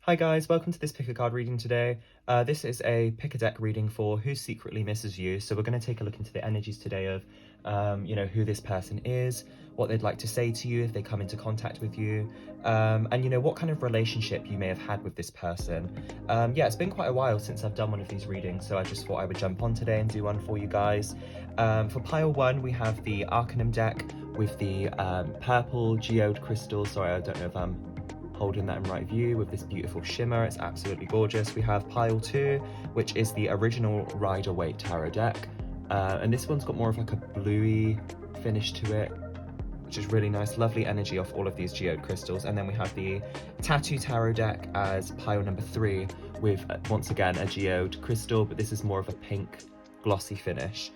Hi guys, welcome to this pick a card reading today. This is a pick a deck reading for Who Secretly Misses You. So we're going to take a look into the energies today of, who this person is, what they'd like to say to you if they come into contact with you, and what kind of relationship you may have had with this person. It's been quite a while since I've done one of these readings, so I just thought I would jump on today and do one for you guys. For pile one, we have the Arcanum deck with the purple geode crystal. Sorry, I don't know if I'm holding that in right view with this beautiful shimmer. It's absolutely gorgeous. We have pile 2, which is the original Rider-Waite tarot deck, and this one's got more of like a bluey finish to it, which is really nice. Lovely energy off all of these geode crystals. And then we have the Tattoo tarot deck as pile number 3 with once again a geode crystal, but this is more of a pink glossy finish.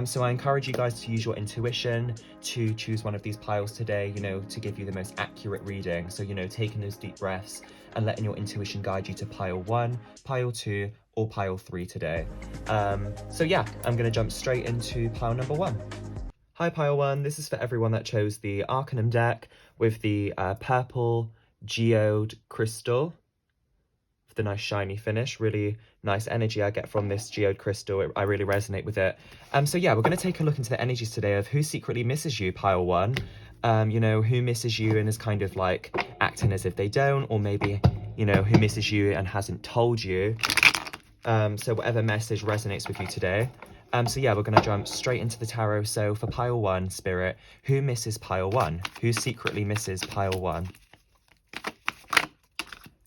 So I encourage you guys to use your intuition to choose one of these piles today, to give you the most accurate reading. So, taking those deep breaths and letting your intuition guide you to pile 1, pile 2, or pile 3 today. I'm going to jump straight into pile number 1. Hi pile 1, this is for everyone that chose the Arcanum deck with the purple geode crystal. The nice shiny finish, really nice energy I get from this geode crystal. I really resonate with it. We're going to take a look into the energies today of who secretly misses you, pile 1. Who misses you and is kind of like acting as if they don't, or maybe, who misses you and hasn't told you. So whatever message resonates with you today. We're going to jump straight into the tarot. So for pile 1, Spirit, who misses pile 1? Who secretly misses pile 1?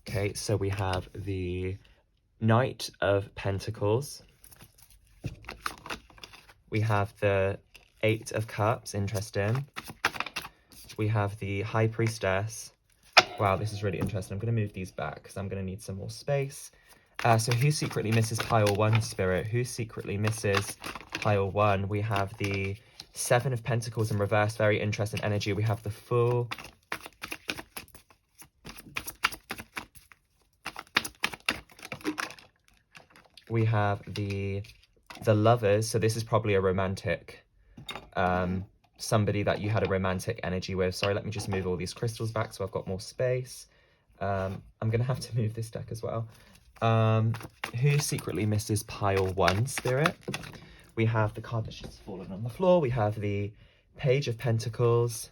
Okay, so we have the Knight of Pentacles. We have the 8 of Cups, interesting. We have the High Priestess. Wow, this is really interesting. I'm going to move these back because I'm going to need some more space. So who secretly misses pile 1, Spirit? Who secretly misses pile 1? We have the 7 of Pentacles in reverse, very interesting energy. We have the Fool. We have the Lovers, so this is probably a romantic, somebody that you had a romantic energy with. Sorry, let me just move all these crystals back so I've got more space. I'm going to have to move this deck as well. Who secretly misses pile 1, Spirit? We have the card that's just fallen on the floor. We have the Page of Pentacles.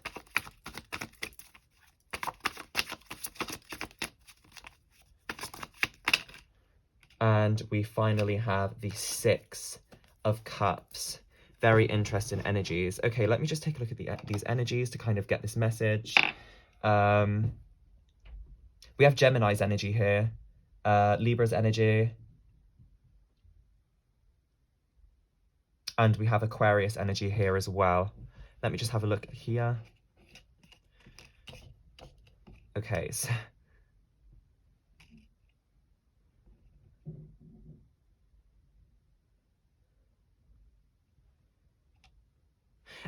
And we finally have the 6 of Cups. Very interesting energies. Okay, let me just take a look at these energies to kind of get this message. We have Gemini's energy here. Libra's energy. And we have Aquarius energy here as well. Let me just have a look here. Okay, so...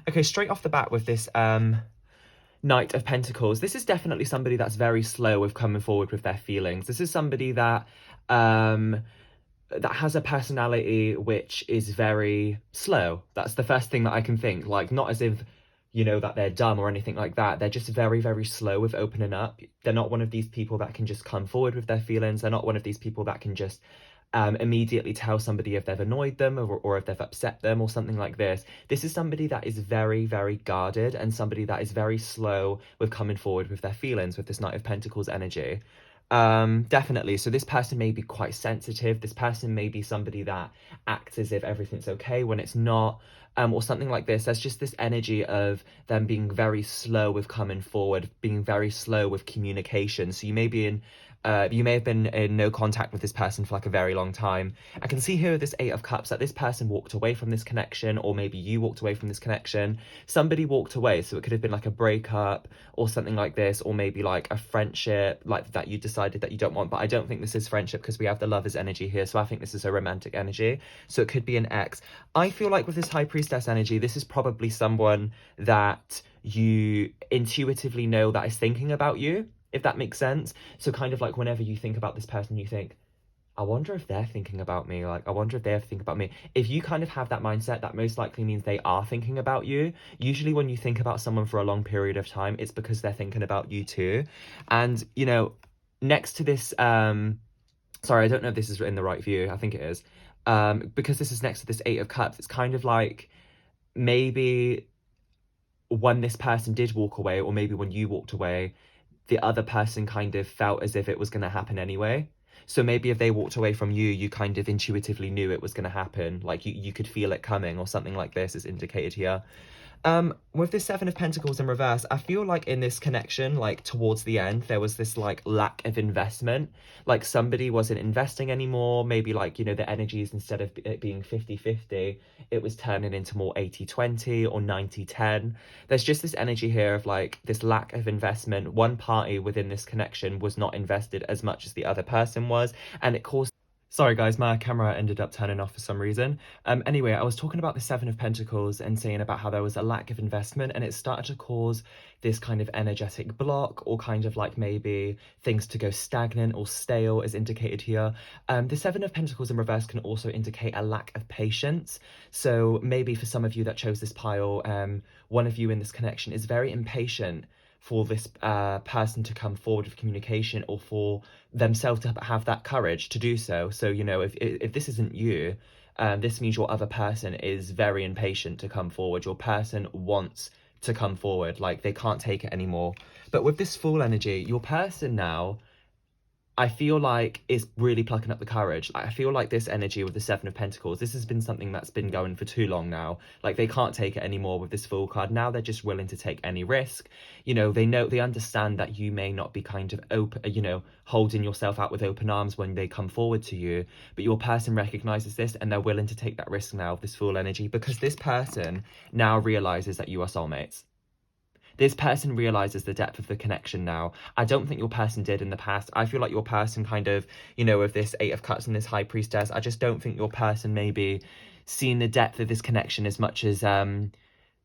Okay, straight off the bat with this Knight of Pentacles, this is definitely somebody that's very slow with coming forward with their feelings. This is somebody that that has a personality which is very slow. That's the first thing that I can think. Like, not as if, that they're dumb or anything like that. They're just very, very slow with opening up. They're not one of these people that can just come forward with their feelings. They're not one of these people that can just immediately tell somebody if they've annoyed them or if they've upset them or something like this. This is somebody that is very, very guarded and somebody that is very slow with coming forward with their feelings with this Knight of Pentacles energy. Definitely. So this person may be quite sensitive. This person may be somebody that acts as if everything's okay when it's not, or something like this. There's just this energy of them being very slow with coming forward, being very slow with communication. So you may have been in no contact with this person for like a very long time. I can see here with this 8 of Cups that this person walked away from this connection, or maybe you walked away from this connection. Somebody walked away, so it could have been like a breakup or something like this, or maybe like a friendship like that you decided that you don't want. But I don't think this is friendship because we have the Lover's energy here, so I think this is a romantic energy. So it could be an ex. I feel like with this High Priestess energy, this is probably someone that you intuitively know that is thinking about you, if that makes sense. So kind of like whenever you think about this person, you think, I wonder if they're thinking about me. Like, I wonder if they think about me. If you kind of have that mindset, that most likely means they are thinking about you. Usually when you think about someone for a long period of time, it's because they're thinking about you too. And, next to this, sorry, I don't know if this is in the right view. I think it is. Because this is next to this Eight of Cups, it's kind of like maybe when this person did walk away, or maybe when you walked away, the other person kind of felt as if it was going to happen anyway. So maybe if they walked away from you, you kind of intuitively knew it was going to happen. Like you could feel it coming, or something like this is indicated here. With this Seven of Pentacles in reverse, I feel like in this connection, like towards the end, there was this like lack of investment. Like somebody wasn't investing anymore. Maybe like, you know, the energies, instead of it being 50-50, it was turning into more 80-20 or 90-10. There's just this energy here of like this lack of investment. One party within this connection was not invested as much as the other person was, and it caused... Sorry guys, my camera ended up turning off for some reason. Anyway, I was talking about the Seven of Pentacles and saying about how there was a lack of investment, and it started to cause this kind of energetic block, or kind of like maybe things to go stagnant or stale, as indicated here. The Seven of Pentacles in reverse can also indicate a lack of patience. So maybe for some of you that chose this pile, one of you in this connection is very impatient for this person to come forward with communication, or for themselves to have that courage to do so. So, you know, if this isn't you, this means your other person is very impatient to come forward. Your person wants to come forward, like they can't take it anymore. But with this Fool energy, your person now, I feel like is really plucking up the courage. Like, I feel like this energy with the Seven of Pentacles, this has been something that's been going for too long now. Like they can't take it anymore with this Fool card. Now they're just willing to take any risk. You know, they understand that you may not be kind of open, you know, holding yourself out with open arms when they come forward to you. But your person recognizes this, and they're willing to take that risk now with this Fool energy, because this person now realizes that you are soulmates. This person realizes the depth of the connection now. I don't think your person did in the past. I feel like your person kind of, you know, with this Eight of Cups and this High Priestess, I just don't think your person maybe seen the depth of this connection as much as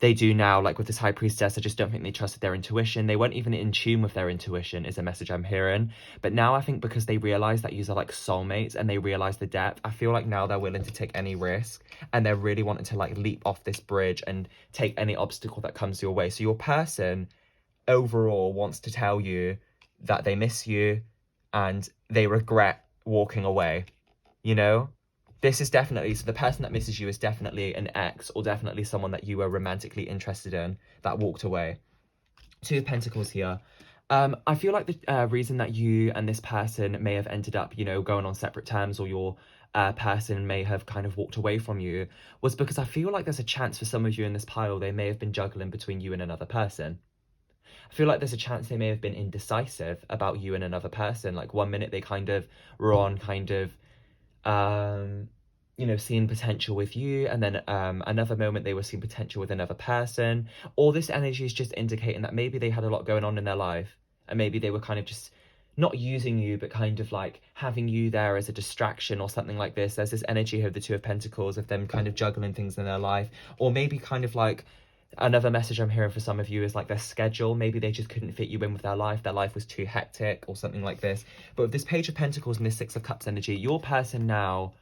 they do now. Like with this High Priestess, I just don't think they trusted their intuition. They weren't even in tune with their intuition, is a message I'm hearing. But now I think because they realize that you are like soulmates, and they realize the depth, I feel like now they're willing to take any risk, and they're really wanting to like leap off this bridge and take any obstacle that comes your way. So your person overall wants to tell you that they miss you and they regret walking away, you know? This is definitely, so the person that misses you is definitely an ex, or definitely someone that you were romantically interested in that walked away. Two of Pentacles here. I feel like the reason that you and this person may have ended up, you know, going on separate terms, or your person may have kind of walked away from you, was because I feel like there's a chance for some of you in this pile, they may have been juggling between you and another person. I feel like there's a chance they may have been indecisive about you and another person. Like one minute they kind of were on kind of you know, seeing potential with you, and then another moment they were seeing potential with another person. All this energy is just indicating that maybe they had a lot going on in their life, and maybe they were kind of just not using you, but kind of like having you there as a distraction or something like this. There's this energy of the Two of Pentacles, of them kind of juggling things in their life, or maybe kind of like... Another message I'm hearing for some of you is like their schedule. Maybe they just couldn't fit you in with their life. Their life was too hectic or something like this. But with this Page of Pentacles and this Six of Cups energy, your person now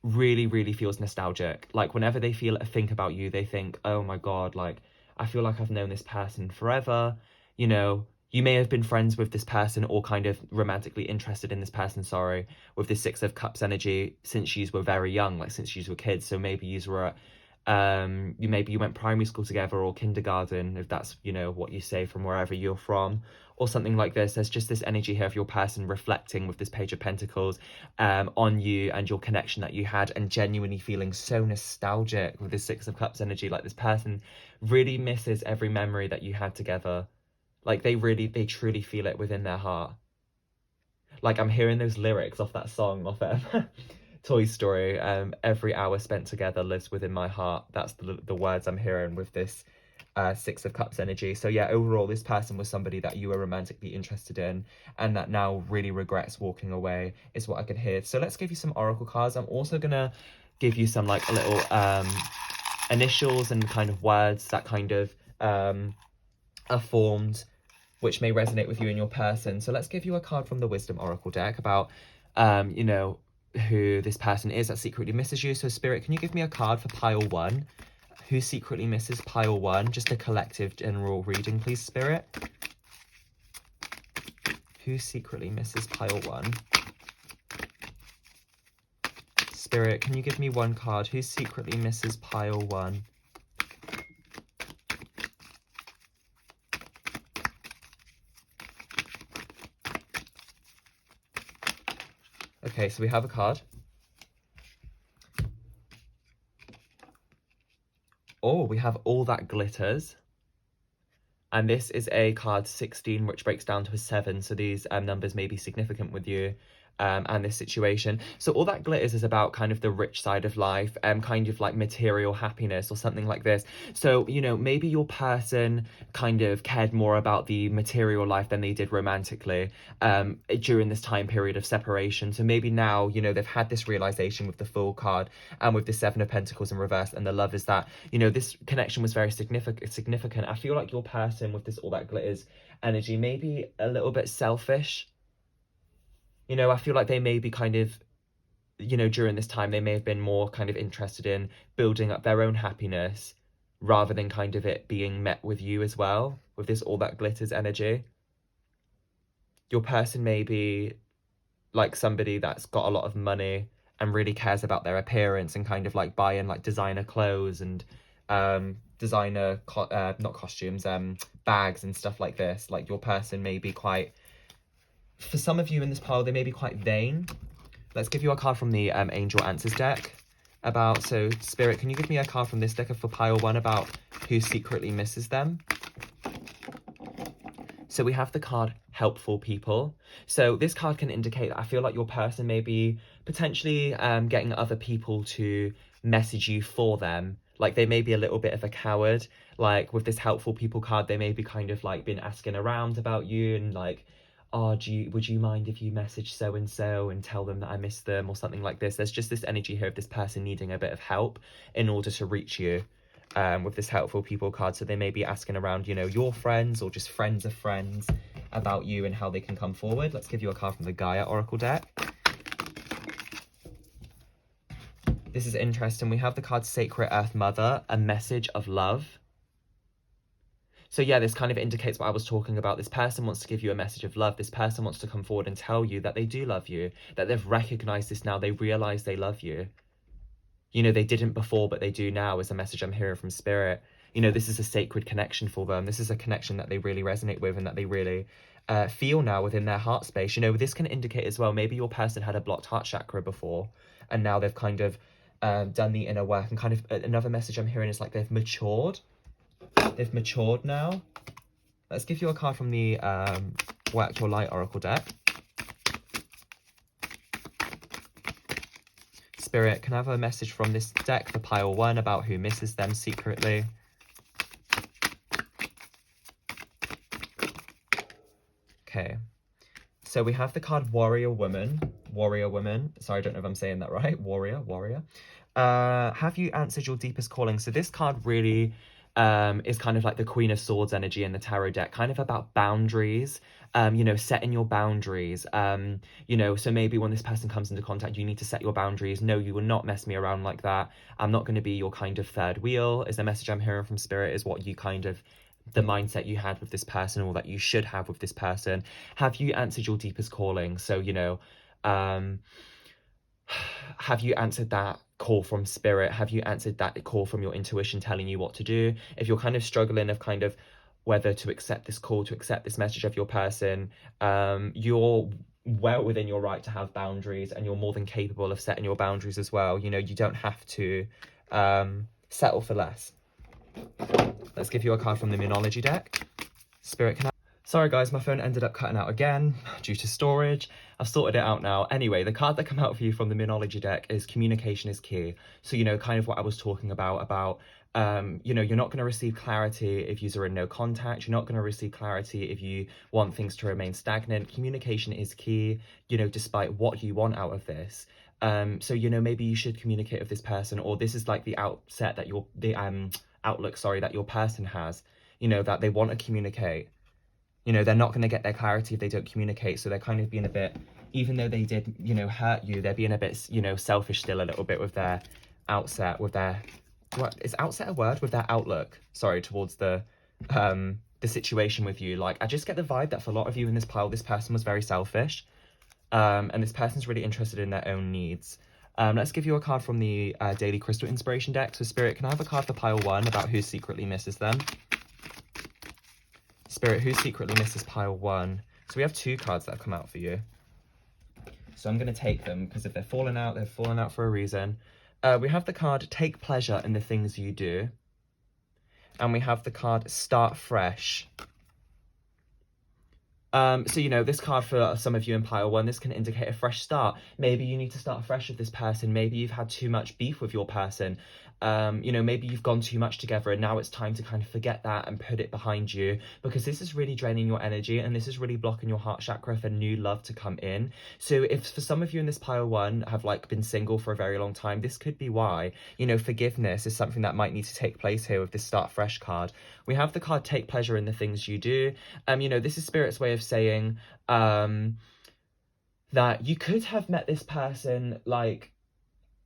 really, really feels nostalgic. Like whenever they think about you, they think, oh my God, like I feel like I've known this person forever. You know, you may have been friends with this person, or kind of romantically interested in this person, sorry, with this Six of Cups energy since you were very young, like since you were kids. So maybe you were at maybe you went primary school together, or kindergarten, if that's, you know, what you say from wherever you're from, or something like this. There's just this energy here of your person reflecting with this Page of Pentacles on you and your connection that you had, and genuinely feeling so nostalgic with this Six of Cups energy. Like this person really misses every memory that you had together. Like they truly feel it within their heart. Like I'm hearing those lyrics off that song off Toy Story, every hour spent together lives within my heart. That's the words I'm hearing with this Six of Cups energy. So yeah, overall, this person was somebody that you were romantically interested in, and that now really regrets walking away, is what I could hear. So let's give you some oracle cards. I'm also gonna give you some like little initials and kind of words that kind of are formed, which may resonate with you and your person. So let's give you a card from the Wisdom Oracle deck about you know, who this person is that secretly misses you. So Spirit, can you give me a card for pile 1? Who secretly misses pile 1? Just a collective general reading, please, Spirit. Who secretly misses pile 1? Spirit, can you give me one card? Who secretly misses pile 1? Okay, so we have a card. Oh, we have All That Glitters. And this is a card 16, which breaks down to a 7. So these numbers may be significant with you and this situation. So All That Glitters is about kind of the rich side of life, kind of like material happiness or something like this. So, you know, maybe your person kind of cared more about the material life than they did romantically during this time period of separation. So maybe now, you know, they've had this realization with the Fool card and with the 7 of Pentacles in reverse and the Lovers that, you know, this connection was very significant. I feel like your person with this All That Glitters energy may be a little bit selfish. You know, I feel like they may be kind of, you know, during this time, they may have been more kind of interested in building up their own happiness rather than kind of it being met with you as well, with this All That Glitters energy. Your person may be like somebody that's got a lot of money and really cares about their appearance and kind of like buying like designer clothes and designer, not costumes, bags and stuff like this. Like your person may be quite, for some of you in this pile, they may be quite vain. Let's give you a card from the Angel Answers deck about, so Spirit, can you give me a card from this deck for pile 1 about who secretly misses them? So we have the card Helpful People. So this card can indicate that I feel like your person may be potentially getting other people to message you for them. Like they may be a little bit of a coward. Like with this Helpful People card, they may be kind of like been asking around about you and like, oh, would you mind if you message so-and-so and tell them that I miss them or something like this? There's just this energy here of this person needing a bit of help in order to reach you with this Helpful People card. So they may be asking around, you know, your friends or just friends of friends about you and how they can come forward. Let's give you a card from the Gaia Oracle deck. This is interesting. We have the card Sacred Earth Mother, a message of love. So yeah, this kind of indicates what I was talking about. This person wants to give you a message of love. This person wants to come forward and tell you that they do love you, that they've recognized this now. They realize they love you. You know, they didn't before, but they do now is a message I'm hearing from Spirit. You know, this is a sacred connection for them. This is a connection that they really resonate with and that they really feel now within their heart space. You know, this can indicate as well, maybe your person had a blocked heart chakra before and now they've kind of done the inner work, and kind of another message I'm hearing is like they've matured. They've matured now. Let's give you a card from the Work Your Light Oracle deck. Spirit, can I have a message from this deck for pile 1 about who misses them secretly? Okay. So we have the card Warrior Woman. Warrior Woman. Sorry, I don't know if I'm saying that right. Warrior. Have you answered your deepest calling? So this card really is kind of like the Queen of Swords energy in the tarot deck, kind of about boundaries, you know, setting your boundaries, you know, so maybe when this person comes into contact, you need to set your boundaries. No, you will not mess me around like that. I'm not going to be your kind of third wheel, is the message I'm hearing from Spirit, is what you kind of, the mindset you had with this person or that you should have with this person. Have you answered your deepest calling? So, you know, have you answered that call from Spirit? Have you answered that call from your intuition telling you what to do? If you're kind of struggling of kind of whether to accept this call, to accept this message of your person, you're well within your right to have boundaries, and you're more than capable of setting your boundaries as well. You know, you don't have to settle for less. Let's give you a card from the Moonology deck. Spirit, can I... Sorry guys, my phone ended up cutting out again due to storage. I've sorted it out now. Anyway, the card that came out for you from the Moonology deck is Communication is Key. So, you know, kind of what I was talking about, you know, you're not going to receive clarity if you're in no contact. You're not going to receive clarity if you want things to remain stagnant. Communication is key, you know, despite what you want out of this. So, you know, maybe you should communicate with this person, or this is like the outset that outlook, sorry, that your person has, you know, that they want to communicate. You know, they're not going to get their clarity if they don't communicate. So they're kind of being a bit, even though they did, you know, hurt you, they're being a bit, you know, selfish still a little bit with their outset, with their, what is outset a word? With their outlook, sorry, towards the the situation with you. Like, I just get the vibe that for a lot of you in this pile, this person was very selfish. And this person's really interested in their own needs. Let's give you a card from the Daily Crystal Inspiration deck. So Spirit, can I have a card for pile 1 about who secretly misses them? Spirit, who secretly misses pile 1? So we have 2 cards that have come out for you. So I'm going to take them, because if they're falling out, they're falling out for a reason. We have the card Take Pleasure in the Things You Do. And we have the card Start Fresh. So, you know, this card for some of you in pile 1, this can indicate a fresh start. Maybe you need to start fresh with this person. Maybe you've had too much beef with your person. You know, maybe you've gone too much together and now it's time to kind of forget that and put it behind you, because this is really draining your energy and this is really blocking your heart chakra for new love to come in. So if for some of you in this pile 1 have like been single for a very long time, this could be why. You know, forgiveness is something that might need to take place here with this Start Fresh card. We have the card Take Pleasure in the Things You Do. You know, this is Spirit's way of saying that you could have met this person, like,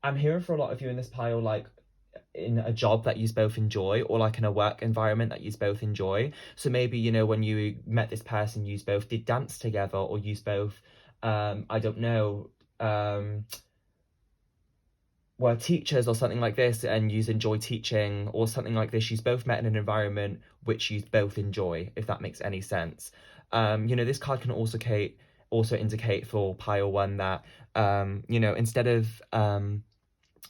I'm hearing for a lot of you in this pile, like, in a job that you both enjoy, or like in a work environment that you both enjoy. So maybe, you know, when you met this person, you both did dance together, or you both, I don't know, were teachers or something like this, and you enjoy teaching or something like this. You both met in an environment which you both enjoy, if that makes any sense. You know, this card can also indicate for pile 1 that, you know, instead of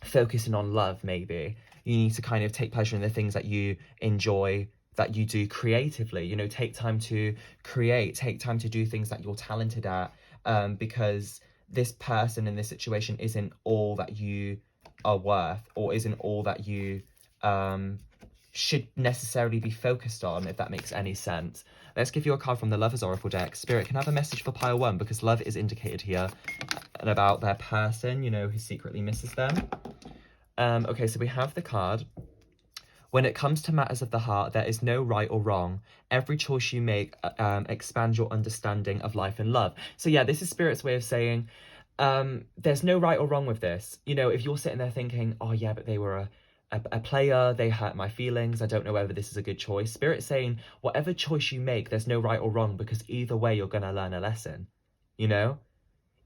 focusing on love, maybe you need to kind of take pleasure in the things that you enjoy, that you do creatively. You know, take time to create, take time to do things that you're talented at, because this person in this situation isn't all that you are worth, or isn't all that you should necessarily be focused on, if that makes any sense. Let's give you a card from the Lover's Oracle deck. Spirit, can I have a message for pile 1, because love is indicated here, and about their person, you know, who secretly misses them. Okay, so we have the card. When it comes to matters of the heart, there is no right or wrong. Every choice you make expands your understanding of life and love. So yeah, this is Spirit's way of saying there's no right or wrong with this. You know, if you're sitting there thinking, oh yeah, but they were a player, they hurt my feelings, I don't know whether this is a good choice. Spirit's saying whatever choice you make, there's no right or wrong, because either way you're going to learn a lesson, you know?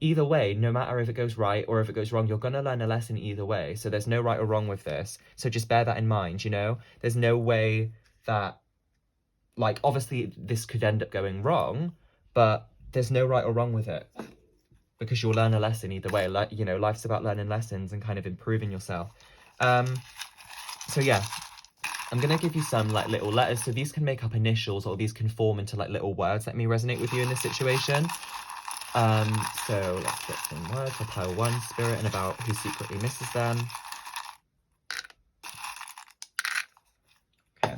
Either way, no matter if it goes right or if it goes wrong, you're going to learn a lesson either way. So there's no right or wrong with this. So just bear that in mind, you know? There's no way that, like, obviously this could end up going wrong, but there's no right or wrong with it, because you'll learn a lesson either way. Like, you know, life's about learning lessons and kind of improving yourself. So yeah, I'm going to give you some, like, little letters. So these can make up initials, or these can form into, like, little words that may resonate with you in this situation. So let's get some words for pile 1, Spirit, and about who secretly misses them. Okay.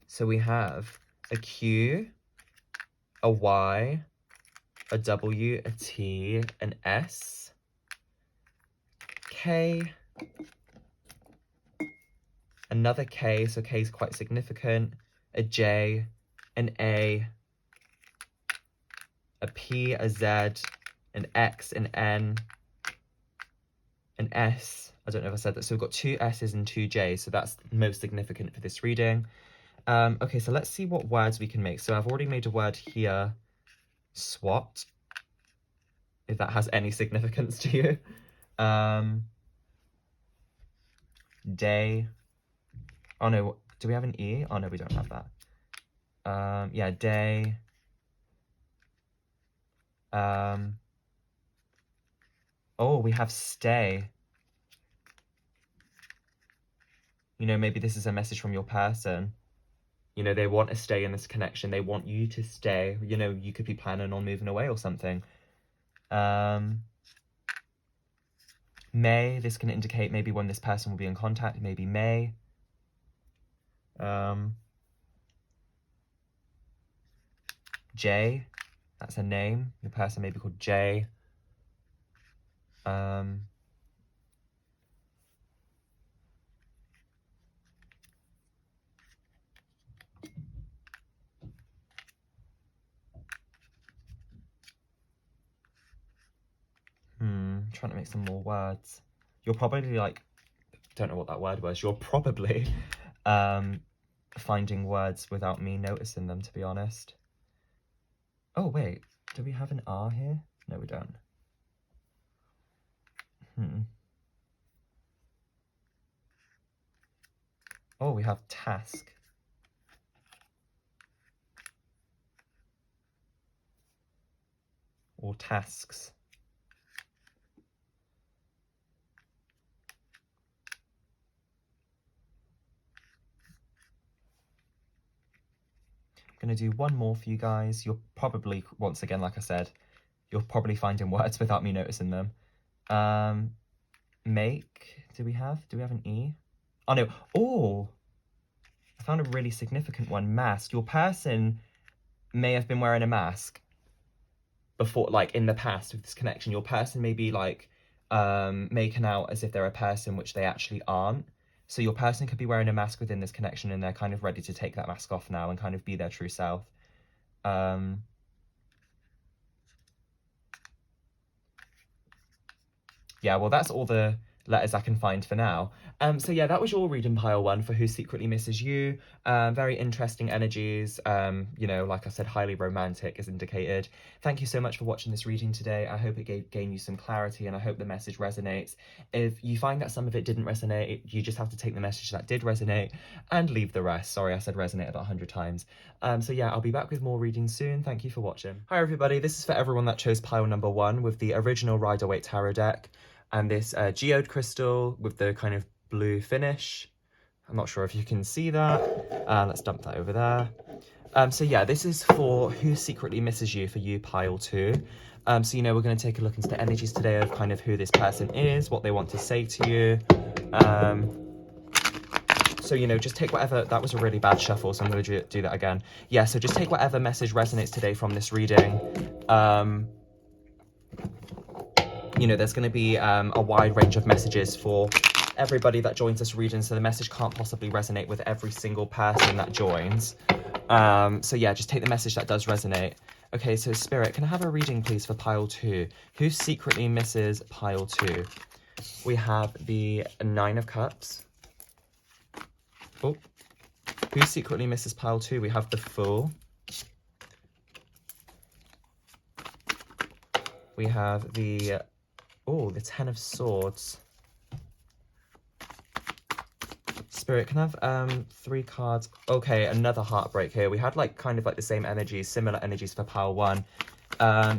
So we have a Q, a Y, a W, a T, an S, K, another K, so K is quite significant, a J, an A, a P, a Z, an X, an N, an S. I don't know if I said that. So we've got 2 S's and 2 J's, so that's most significant for this reading. Okay, so let's see what words we can make. So I've already made a word here, SWAT, if that has any significance to you. Day. Oh no, do we have an E? Oh no, we don't have that. Yeah, day. Oh, we have stay. You know, maybe this is a message from your person. You know, they want to stay in this connection. They want you to stay. You know, you could be planning on moving away or something. May, this can indicate maybe when this person will be in contact, maybe May. J, that's a name. Your person may be called J. Trying to make some more words. You're probably like, don't know what that word was. You're probably finding words without me noticing them, to be honest. Oh, wait. Do we have an R here? No, we don't. Oh, we have task. Or tasks. I'm going to do one more for you guys. You'll probably, once again, like I said, you'll probably find in words without me noticing them. Make, do we have an E? Oh, no. Oh, I found a really significant one. Mask. Your person may have been wearing a mask before, like in the past with this connection. Your person may be like making out as if they're a person which they actually aren't. So your person could be wearing a mask within this connection and they're kind of ready to take that mask off now and kind of be their true self. Yeah, well, that's all the letters I can find for now. So yeah, that was your reading pile 1 for Who Secretly Misses You. Very interesting energies, you know, like I said, highly romantic as indicated. Thank you so much for watching this reading today. I hope it gained you some clarity and I hope the message resonates. If you find that some of it didn't resonate, you just have to take the message that did resonate and leave the rest. Sorry, I said resonate about 100 times. So yeah, I'll be back with more readings soon. Thank you for watching. Hi everybody, this is for everyone that chose pile number 1 with the original Rider-Waite Tarot deck. And this geode crystal with the kind of blue finish. I'm not sure if you can see that. Let's dump that over there. So yeah, this is for Who Secretly Misses You for you, pile 2. So, you know, we're going to take a look into the energies today of kind of who this person is, what they want to say to you. So, you know, just take whatever, that was a really bad shuffle, so I'm going to do that again. Yeah, so just take whatever message resonates today from this reading. You know, there's going to be a wide range of messages for everybody that joins this reading, so the message can't possibly resonate with every single person that joins. So yeah, just take the message that does resonate. Okay, so Spirit, can I have a reading, please, for pile 2? Who secretly misses pile 2? We have the 9 of Cups. Oh, who secretly misses pile 2? We have the Fool. We have the... Oh, the 10 of Swords. Spirit, can I have 3 cards? Okay, another heartbreak here. We had like kind of like the same energies, similar energies for pile 1.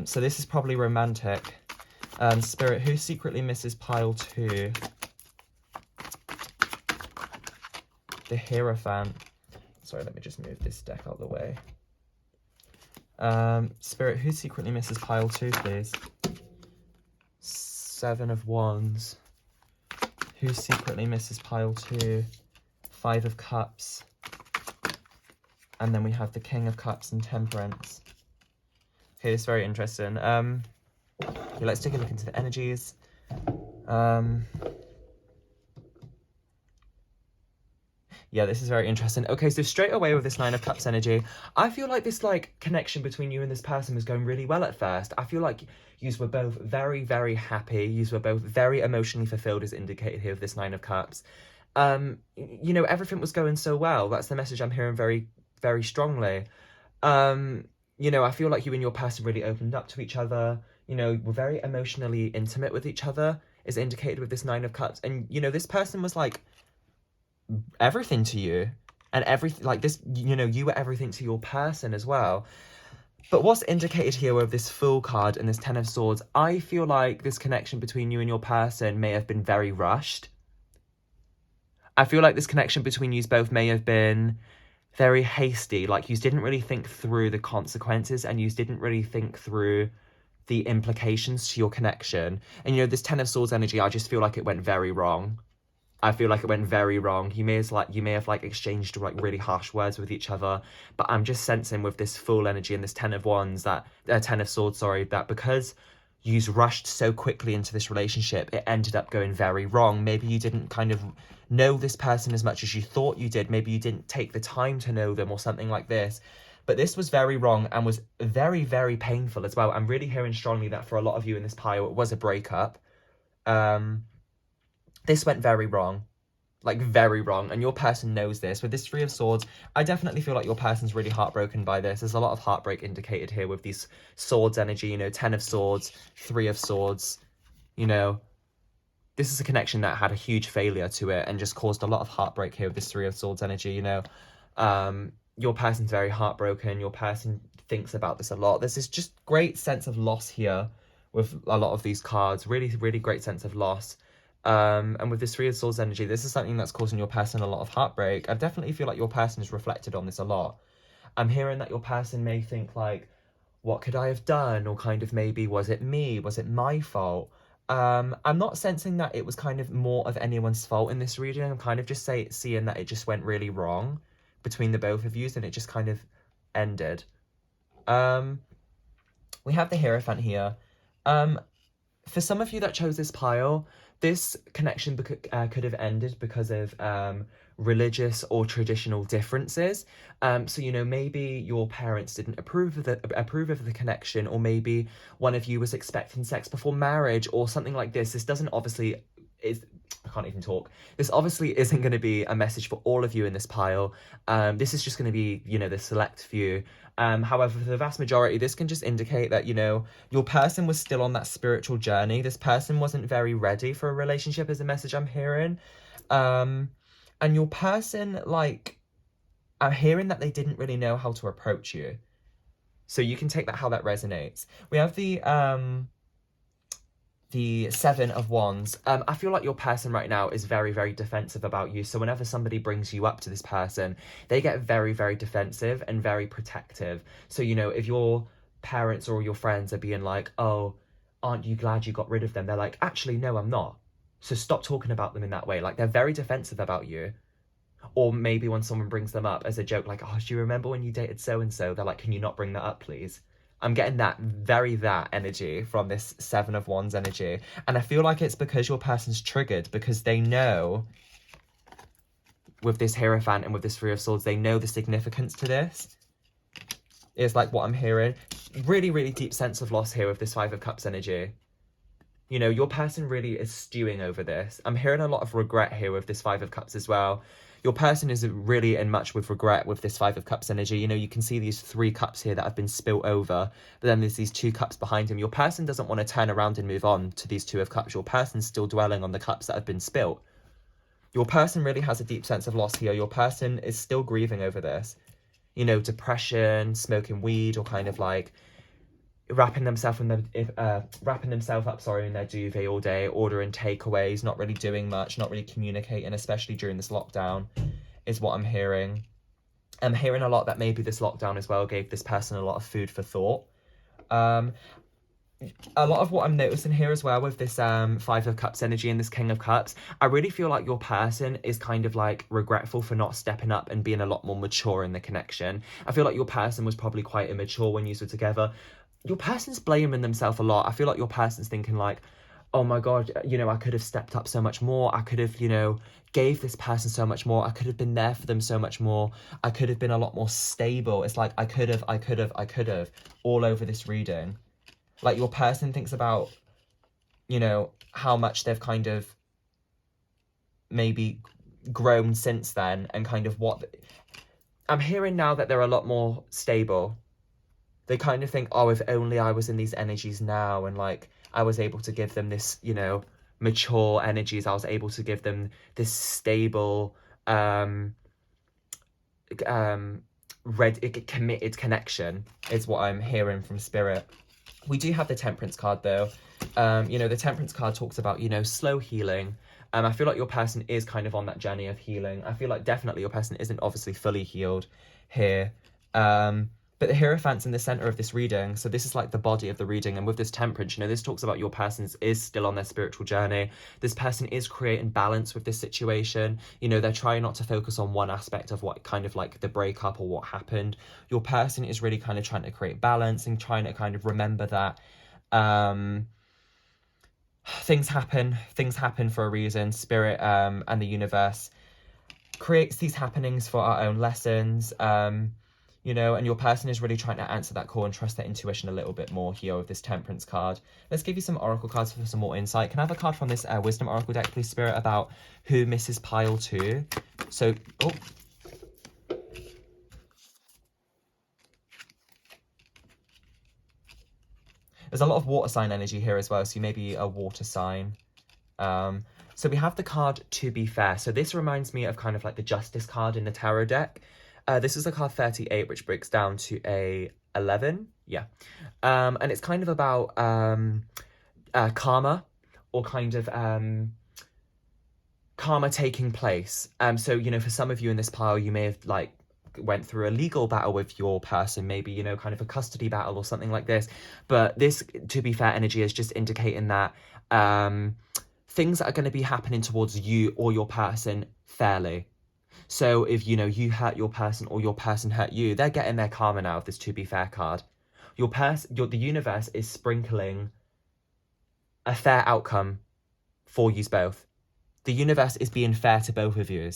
So this is probably romantic. Spirit, who secretly misses pile 2? The Hierophant. Sorry, let me just move this deck out of the way. Spirit, who secretly misses pile 2, please? 7 of Wands. Who secretly misses pile 2? 5 of Cups. And then we have the King of Cups and Temperance. Okay, it's very interesting. Okay, let's take a look into the energies. Yeah, this is very interesting. Okay, so straight away with this 9 of Cups energy, I feel like this like connection between you and this person was going really well at first. I feel like you were both very, very happy. You were both very emotionally fulfilled, as indicated here with this 9 of Cups. You know, everything was going so well. That's the message I'm hearing very, very strongly. You know, I feel like you and your person really opened up to each other. You know, were very emotionally intimate with each other, is indicated with this 9 of Cups. And, you know, this person was like everything to you, and everything like this, you know, you were everything to your person as well. But what's indicated here with this Fool card and this 10 of Swords, I feel like this connection between you and your person may have been very rushed. I feel like this connection between you both may have been very hasty, like you didn't really think through the consequences and you didn't really think through the implications to your connection. And, you know, this 10 of Swords energy, I just feel like it went very wrong. I feel like it went very wrong. You may have exchanged like really harsh words with each other, but I'm just sensing with this Fool energy and this 10 of Wands, that 10 of Swords, sorry, that because you rushed so quickly into this relationship, it ended up going very wrong. Maybe you didn't kind of know this person as much as you thought you did. Maybe you didn't take the time to know them or something like this. But this was very wrong and was very, very painful as well. I'm really hearing strongly that for a lot of you in this pile, it was a breakup. This went very wrong. like very wrong, and your person knows this. With this Three of Swords, I definitely feel like your person's really heartbroken by this. There's a lot of heartbreak indicated here with these swords energy, you know, 10 of Swords, 3 of Swords, you know. This is a connection that had a huge failure to it and just caused a lot of heartbreak here with this Three of Swords energy, you know. Your person's very heartbroken. Your person thinks about this a lot. There's this just great sense of loss here with a lot of these cards. Really, really great sense of loss. And with this Three of Swords energy, this is something that's causing your person a lot of heartbreak. I definitely feel like your person has reflected on this a lot. I'm hearing that your person may think like, what could I have done? Or kind of maybe, was it me? Was it my fault? I'm not sensing that it was kind of more of anyone's fault in this reading. I'm kind of just seeing that it just went really wrong between the both of you, and it just kind of ended. We have the Hierophant here. For some of you that chose this pile, this connection could have ended because of religious or traditional differences. So, you know, maybe your parents didn't approve of the connection, or maybe one of you was expecting sex before marriage or something like this. This doesn't obviously I can't even talk. This obviously isn't going to be a message for all of you in this pile. This is just going to be, you know, the select few. However, for the vast majority, this can just indicate that, you know, your person was still on that spiritual journey. This person wasn't very ready for a relationship is a message I'm hearing. And your person, like, I'm hearing that they didn't really know how to approach you. So you can take that how that resonates. We have the Seven of Wands. I feel like your person right now is very, very defensive about you. So whenever somebody brings you up to this person, they get very, very defensive and very protective. So, you know, if your parents or your friends are being like, oh, aren't you glad you got rid of them? They're like, actually, no, I'm not. So stop talking about them in that way. Like, they're very defensive about you. Or maybe when someone brings them up as a joke, like, oh, do you remember when you dated so-and-so? They're like, can you not bring that up, please? I'm getting that energy from this Seven of Wands energy. And I feel like it's because your person's triggered, because they know with this Hierophant and with this Three of Swords, they know the significance to this. Is like what I'm hearing. Really, really deep sense of loss here with this Five of Cups energy. You know, your person really is stewing over this. I'm hearing a lot of regret here with this Five of Cups as well. Your person is really in much with regret with this Five of Cups energy. You know, you can see these 3 cups here that have been spilt over, but then there's these 2 cups behind him. Your person doesn't want to turn around and move on to these 2 of Cups. Your person's still dwelling on the cups that have been spilt. Your person really has a deep sense of loss here. Your person is still grieving over this. You know, depression, smoking weed, or kind of like wrapping themselves up in their duvet all day, ordering takeaways, not really doing much, not really communicating, especially during this lockdown, is what I'm hearing. I'm hearing a lot that maybe this lockdown as well gave this person a lot of food for thought. A lot of what I'm noticing here as well with this Five of Cups energy and this King of Cups, I really feel like your person is kind of like regretful for not stepping up and being a lot more mature in the connection. I feel like your person was probably quite immature when you were together. Your person's blaming themselves a lot. I feel like your person's thinking like, oh my God, you know, I could have stepped up so much more. I could have, you know, gave this person so much more. I could have been there for them so much more. I could have been a lot more stable. It's like, I could have, all over this reading. Like, your person thinks about, you know, how much they've kind of maybe grown since then, and kind of what... I'm hearing now that they're a lot more stable. They kind of think, oh, if only I was in these energies now, and like I was able to give them this, you know, mature energies. I was able to give them this stable, committed connection, is what I'm hearing from Spirit. We do have the Temperance card though. You know, the Temperance card talks about, you know, slow healing. I feel like your person is kind of on that journey of healing. I feel like definitely your person isn't obviously fully healed here. But the Hierophant's in the center of this reading, so this is like the body of the reading. And with this Temperance, you know, this talks about your person is still on their spiritual journey. This person is creating balance with this situation. You know, they're trying not to focus on one aspect of what kind of like the breakup or what happened. Your person is really kind of trying to create balance and trying to kind of remember that things happen for a reason. Spirit and the universe creates these happenings for our own lessons. you know, and your person is really trying to answer that call and trust their intuition a little bit more here with this Temperance card. Let's give you some oracle cards for some more insight. Can I have a card from this Wisdom Oracle deck, please, Spirit, about who misses pile 2? So, oh. There's a lot of water sign energy here as well, so you may be a water sign. So we have the card To Be Fair. So this reminds me of kind of like the Justice card in the tarot deck. This is a card 38, which breaks down to a 11. Yeah. And it's kind of about karma, or kind of karma taking place. So, you know, for some of you in this pile, you may have like went through a legal battle with your person, maybe, you know, kind of a custody battle or something like this. But this To Be Fair energy is just indicating that things are going to be happening towards you or your person fairly. So if, you know, you hurt your person or your person hurt you, they're getting their karma now with this To Be Fair card. The universe is sprinkling a fair outcome for you both. The universe is being fair to both of you.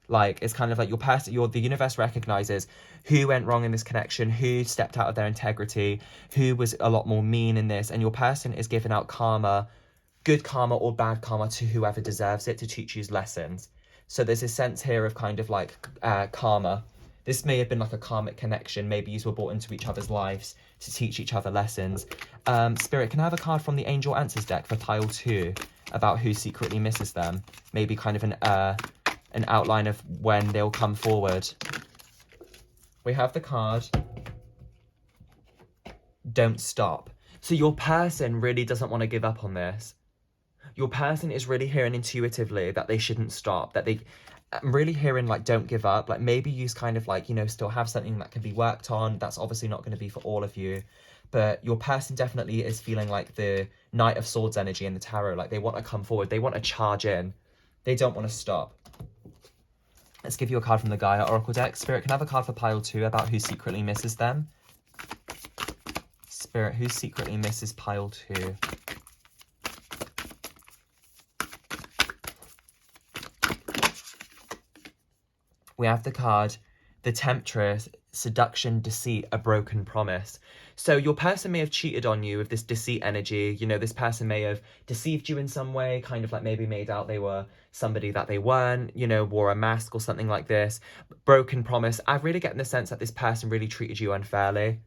Like, it's kind of like the universe recognizes who went wrong in this connection, who stepped out of their integrity, who was a lot more mean in this, and your person is giving out karma, good karma or bad karma, to whoever deserves it, to teach you lessons. So there's a sense here of kind of like karma. This may have been like a karmic connection. Maybe you were brought into each other's lives to teach each other lessons. Spirit, can I have a card from the Angel Answers deck for pile 2 about who secretly misses them? Maybe kind of an outline of when they'll come forward. We have the card Don't Stop. So your person really doesn't want to give up on this. Your person is really hearing intuitively that they shouldn't stop, that I'm really hearing like don't give up. Like maybe you kind of like, you know, still have something that can be worked on. That's obviously not going to be for all of you, but your person definitely is feeling like the Knight of Swords energy in the tarot. Like they want to come forward, they want to charge in, they don't want to stop. Let's give you a card from the Gaia Oracle deck. Spirit, can I have a card for pile 2 about who secretly misses them? Spirit, who secretly misses pile 2? We have the card, the Temptress, Seduction, Deceit, A Broken Promise. So your person may have cheated on you with this deceit energy. You know, this person may have deceived you in some way, kind of like maybe made out they were somebody that they weren't, you know, wore a mask or something like this. Broken promise. I really get in the sense that this person really treated you unfairly,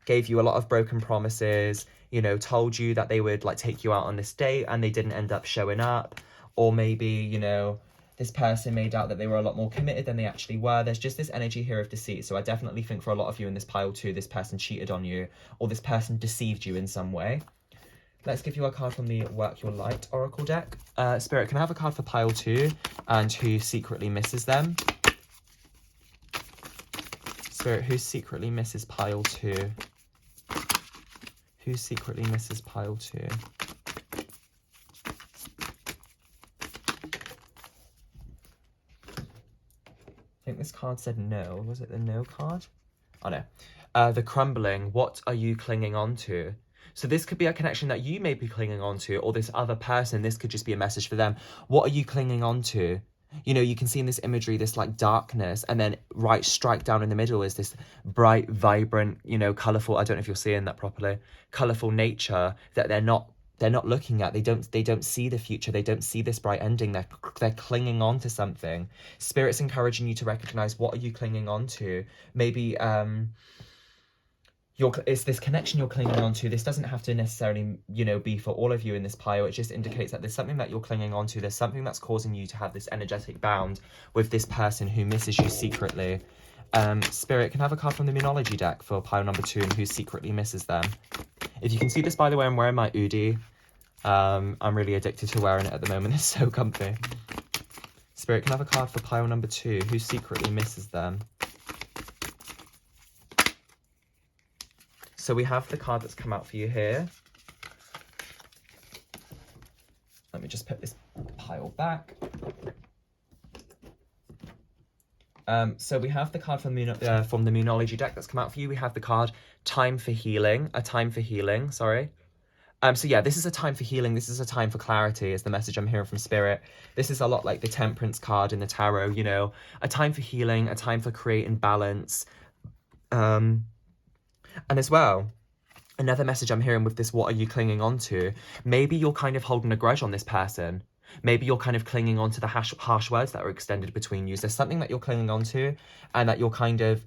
gave you a lot of broken promises, you know, told you that they would like take you out on this date and they didn't end up showing up. Or maybe, you know, this person made out that they were a lot more committed than they actually were. There's just this energy here of deceit. So I definitely think for a lot of you in this pile 2, this person cheated on you or this person deceived you in some way. Let's give you a card from the Work Your Light Oracle deck. Spirit, can I have a card for pile 2 and who secretly misses them? Spirit, who secretly misses pile 2? Who secretly misses pile 2? I think this card said no. Was it the no card? Oh no. The Crumbling. What are you clinging on to? So this could be a connection that you may be clinging on to, or this other person, this could just be a message for them. What are you clinging on to? You know, you can see in this imagery, this like darkness, and then right strike down in the middle is this bright, vibrant, you know, colourful, I don't know if you're seeing that properly, colourful nature that they're not looking at. They don't see the future. They don't see this bright ending. They're clinging on to something. Spirit's encouraging you to recognize, what are you clinging on to? Maybe it's this connection you're clinging on to. This doesn't have to necessarily, you know, be for all of you in this pile. It just indicates that there's something that you're clinging on to. There's something that's causing you to have this energetic bound with this person who misses you secretly. Spirit, can I have a card from the Moonology deck for pile number 2 and who secretly misses them? If you can see this, by the way, I'm wearing my Udi. I'm really addicted to wearing it at the moment. It's so comfy. Spirit, can I have a card for pile number 2? Who secretly misses them? So we have the card that's come out for you here. Let me just put this pile back. So we have the card from the Moonology deck that's come out for you. We have the card Time for Healing, a time for healing, sorry. So yeah, this is a time for healing. This is a time for clarity is the message I'm hearing from Spirit. This is a lot like the Temperance card in the tarot, you know, a time for healing, a time for creating balance, And as well, another message I'm hearing with this, what are you clinging on to? Maybe you're kind of holding a grudge on this person. Maybe you're kind of clinging on to the harsh words that are extended between you. There's something that you're clinging on to, and that you're kind of,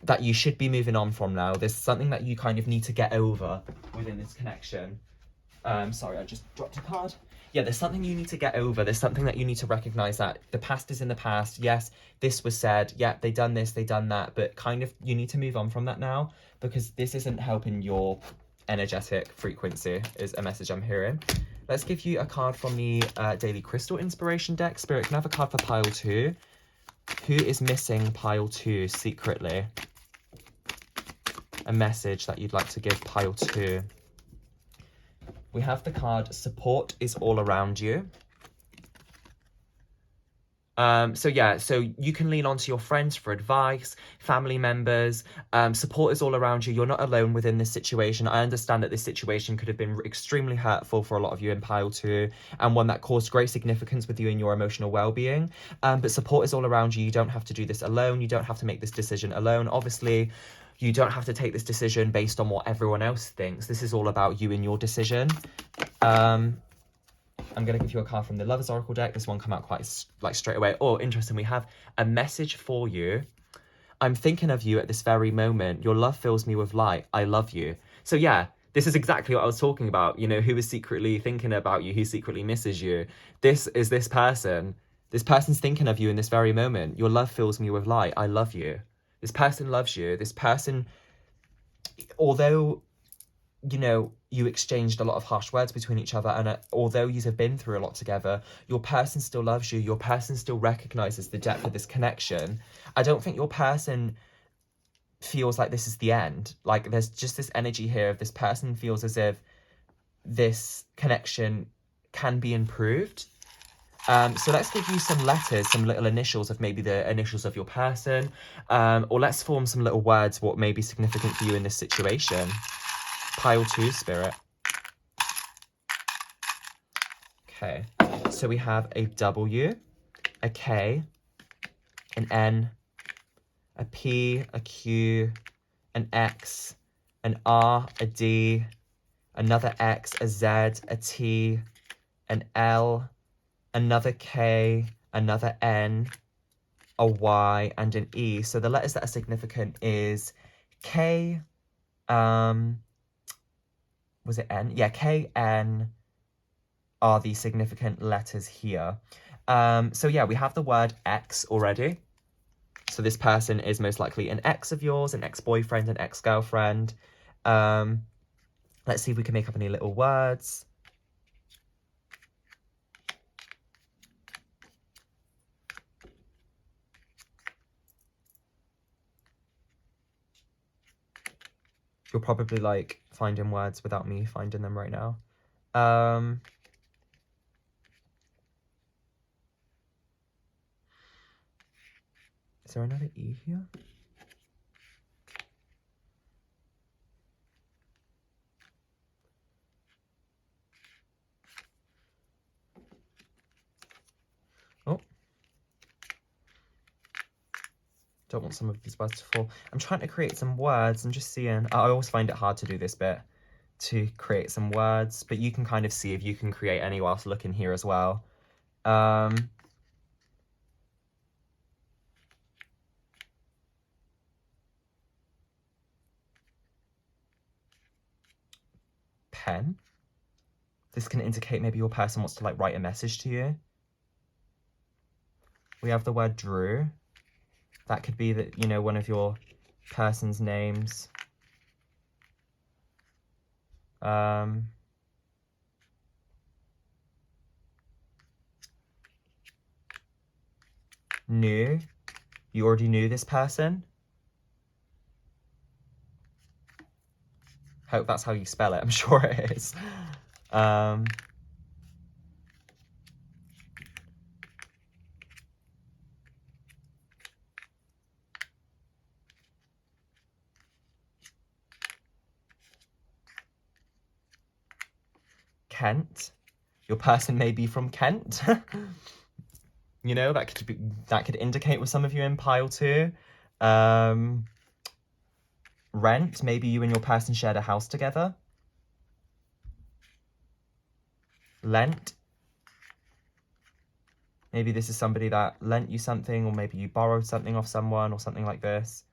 that you should be moving on from now. There's something that you kind of need to get over within this connection. Sorry, I just dropped a card. Yeah, there's something you need to get over. There's something that you need to recognize, that the past is in the past. Yes, this was said. Yeah, they done this, they done that. But kind of, you need to move on from that now, because this isn't helping your energetic frequency, is a message I'm hearing. Let's give you a card from the Daily Crystal Inspiration deck. Spirit, can I have a card for pile 2? Who is missing pile 2 secretly? A message that you'd like to give pile 2. We have the card, support is all around you. So you can lean on to your friends for advice, family members. Support is all around you. You're not alone within this situation. I understand that this situation could have been extremely hurtful for a lot of you in pile 2, and one that caused great significance with you in your emotional well-being. But support is all around you. You don't have to do this alone. You don't have to make this decision alone. Obviously, you don't have to take this decision based on what everyone else thinks. This is all about you and your decision. I'm going to give you a card from the Lover's Oracle deck. This one come out quite straight away. Oh, interesting. We have a message for you. I'm thinking of you at this very moment. Your love fills me with light. I love you. So yeah, this is exactly what I was talking about. You know, who is secretly thinking about you, who secretly misses you. This is this person. This person's thinking of you in this very moment. Your love fills me with light. I love you. This person loves you. This person, although, you know, you exchanged a lot of harsh words between each other, and although you have been through a lot together, your person still loves you. Your person still recognizes the depth of this connection. I don't think your person feels like this is the end. Like, there's just this energy here of this person feels as if this connection can be improved. So let's give you some letters, some little initials of maybe the initials of your person, or let's form some little words what may be significant for you in this situation. Pile 2, Spirit. Okay, so we have a W, a K, an N, a P, a Q, an X, an R, a D, another X, a Z, a T, an L, another K, another N, a Y, and an E. So the letters that are significant is K, was it N? Yeah, K, N are the significant letters here. So yeah, we have the word X already. So this person is most likely an ex of yours, an ex-boyfriend, an ex-girlfriend. Let's see if we can make up any little words. You're probably like finding words without me finding them right now. Is there another E here? Oh. Don't want some of these words to fall. I'm trying to create some words. I'm just seeing. I always find it hard to do this bit, to create some words, but you can kind of see if you can create any whilst looking here as well. Pen. This can indicate maybe your person wants to like write a message to you. We have the word Drew. That could be that, you know, one of your person's names. Knew. You already knew this person. Hope that's how you spell it. I'm sure it is. Kent. Your person may be from Kent. You know, that could indicate with some of you in pile 2. Rent, maybe you and your person shared a house together. Lent, maybe this is somebody that lent you something, or maybe you borrowed something off someone or something like this.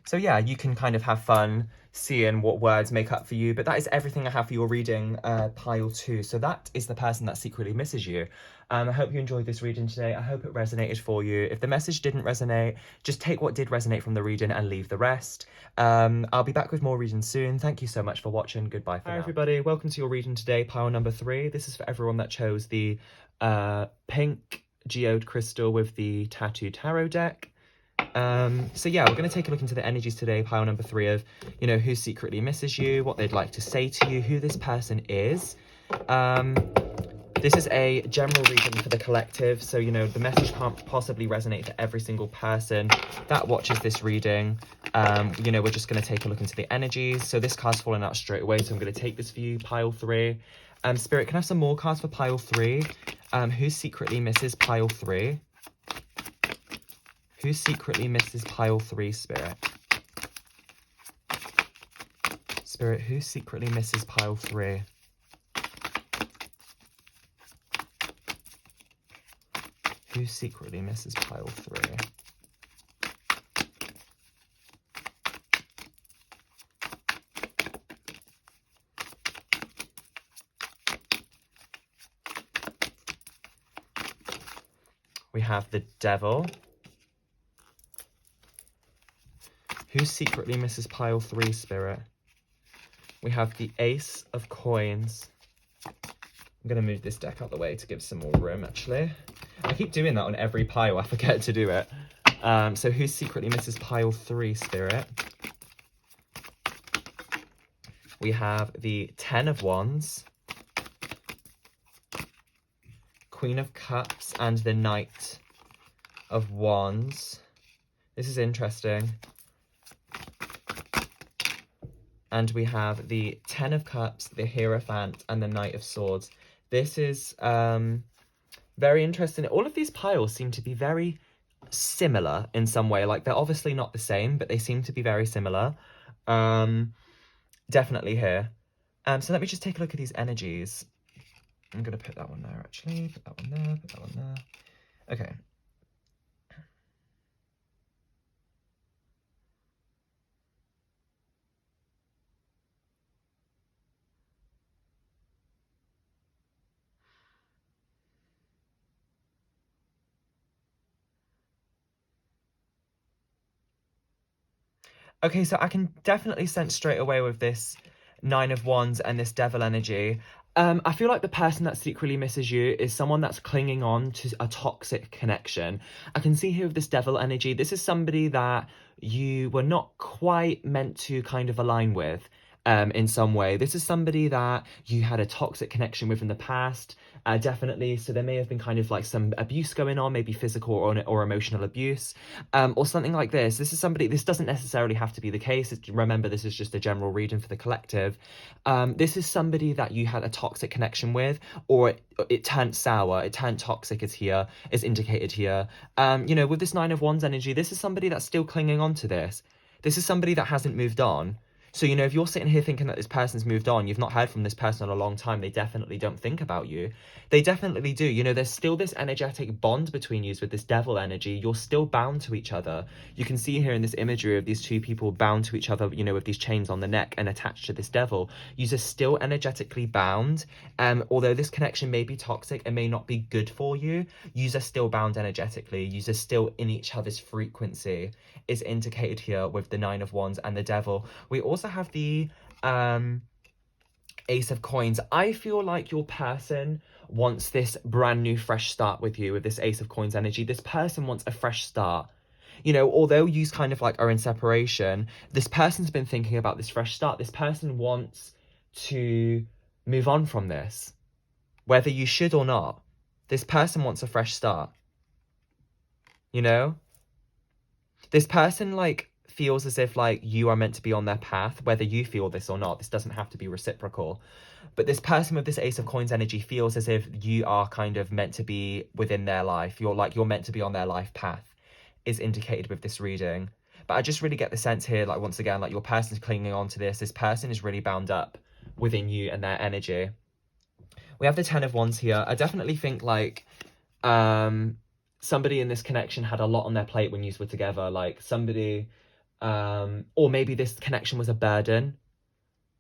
So yeah, you can kind of have fun seeing what words make up for you, but that is everything I have for your reading, pile 2. So that is the person that secretly misses you. I hope you enjoyed this reading today. I hope it resonated for you. If the message didn't resonate, just take what did resonate from the reading and leave the rest. I'll be back with more readings soon. Thank you so much for watching. Goodbye for now. Hi everybody, welcome to your reading today, pile number 3. This is for everyone that chose the pink geode crystal with the tattoo tarot deck. So yeah, we're going to take a look into the energies today, pile number 3 of, you know, who secretly misses you, what they'd like to say to you, who this person is. This is a general reading for the collective, so, you know, the message can't possibly resonate to every single person that watches this reading. You know, we're just going to take a look into the energies. So this card's falling out straight away, so I'm going to take this for you, pile 3. Spirit, can I have some more cards for pile 3? Who secretly misses pile 3? Who secretly misses pile 3, Spirit? Spirit, who secretly misses pile 3? Who secretly misses pile 3? We have the Devil. Who secretly misses pile 3, Spirit? We have the Ace of Coins. I'm going to move this deck out the way to give some more room, actually. I keep doing that on every pile. I forget to do it. So who secretly misses pile 3, Spirit? We have the Ten of Wands, Queen of Cups, and the Knight of Wands. This is interesting. And we have the Ten of Cups, the Hierophant, and the Knight of Swords. This is very interesting. All of these piles seem to be very similar in some way. Like, they're obviously not the same, but they seem to be very similar. Definitely here. So let me just take a look at these energies. I'm going to put that one there, actually. Put that one there, put that one there. Okay. Okay, so I can definitely sense straight away with this Nine of Wands and this Devil energy. I feel like the person that secretly misses you is someone that's clinging on to a toxic connection. I can see here with this Devil energy, this is somebody that you were not quite meant to kind of align with. In some way. This is somebody that you had a toxic connection with in the past, definitely. So there may have been kind of like some abuse going on, maybe physical or emotional abuse, or something like this. This is somebody, this doesn't necessarily have to be the case. Remember, this is just a general reading for the collective. This is somebody that you had a toxic connection with, or it turned sour, it turned toxic is indicated here. You know, with this Nine of Wands energy, this is somebody that's still clinging on to this. This is somebody that hasn't moved on. So, you know, if you're sitting here thinking that this person's moved on, you've not heard from this person in a long time, they definitely don't think about you. They definitely do. You know, there's still this energetic bond between you with this Devil energy. You're still bound to each other. You can see here in this imagery of these two people bound to each other, you know, with these chains on the neck and attached to this Devil. You're still energetically bound. Although this connection may be toxic and may not be good for you, you're still bound energetically. You're still in each other's frequency, is indicated here with the Nine of Wands and the Devil. We also have the Ace of Coins. I feel like your person wants this brand new fresh start with you with this Ace of Coins energy. This person wants a fresh start. You know, although you kind of like are in separation, this person's been thinking about this fresh start. This person wants to move on from this, whether you should or not. This person wants a fresh start. You know? This person, like, feels as if, like, you are meant to be on their path, whether you feel this or not. This doesn't have to be reciprocal. But this person with this Ace of Coins energy feels as if you are kind of meant to be within their life. You're meant to be on their life path, is indicated with this reading. But I just really get the sense here, like, once again, like, your person's clinging on to this. This person is really bound up within you and their energy. We have the Ten of Wands here. I definitely think, like, somebody in this connection had a lot on their plate when you were together. Like, somebody, or maybe this connection was a burden,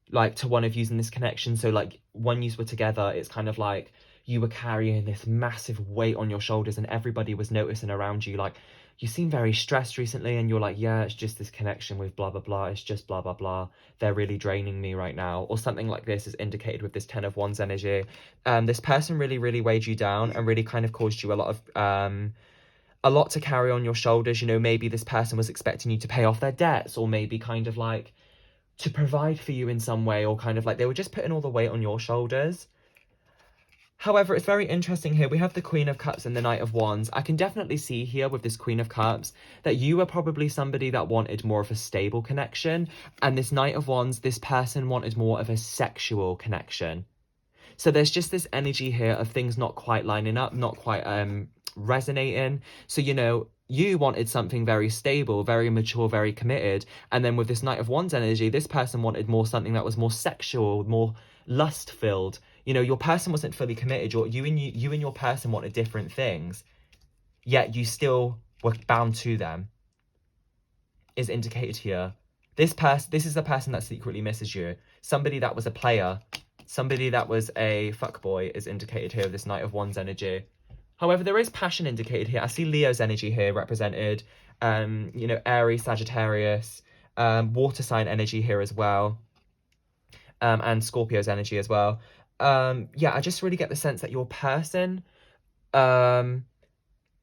like, to one of you in this connection. So, like, when you were together, it's kind of like you were carrying this massive weight on your shoulders and everybody was noticing around you, like, you seem very stressed recently, and you're like, yeah, it's just this connection with blah, blah, blah. It's just blah, blah, blah. They're really draining me right now. Or something like this is indicated with this Ten of Wands energy. This person really, really weighed you down and really kind of caused you a lot to carry on your shoulders. You know, maybe this person was expecting you to pay off their debts, or maybe kind of like to provide for you in some way, or kind of like they were just putting all the weight on your shoulders. However, it's very interesting here. We have the Queen of Cups and the Knight of Wands. I can definitely see here with this Queen of Cups that you were probably somebody that wanted more of a stable connection. And this Knight of Wands, this person wanted more of a sexual connection. So there's just this energy here of things not quite lining up, not quite resonating. So, you know, you wanted something very stable, very mature, very committed. And then with this Knight of Wands energy, this person wanted more something that was more sexual, more lust-filled. You know, your person wasn't fully committed. You and your person wanted different things, yet you still were bound to them, is indicated here. This is a person that secretly misses you. Somebody that was a player, somebody that was a fuckboy is indicated here with this Knight of Wands energy. However, there is passion indicated here. I see Leo's energy here represented. You know, Aries, Sagittarius, water sign energy here as well. And Scorpio's energy as well. Yeah, I just really get the sense that your person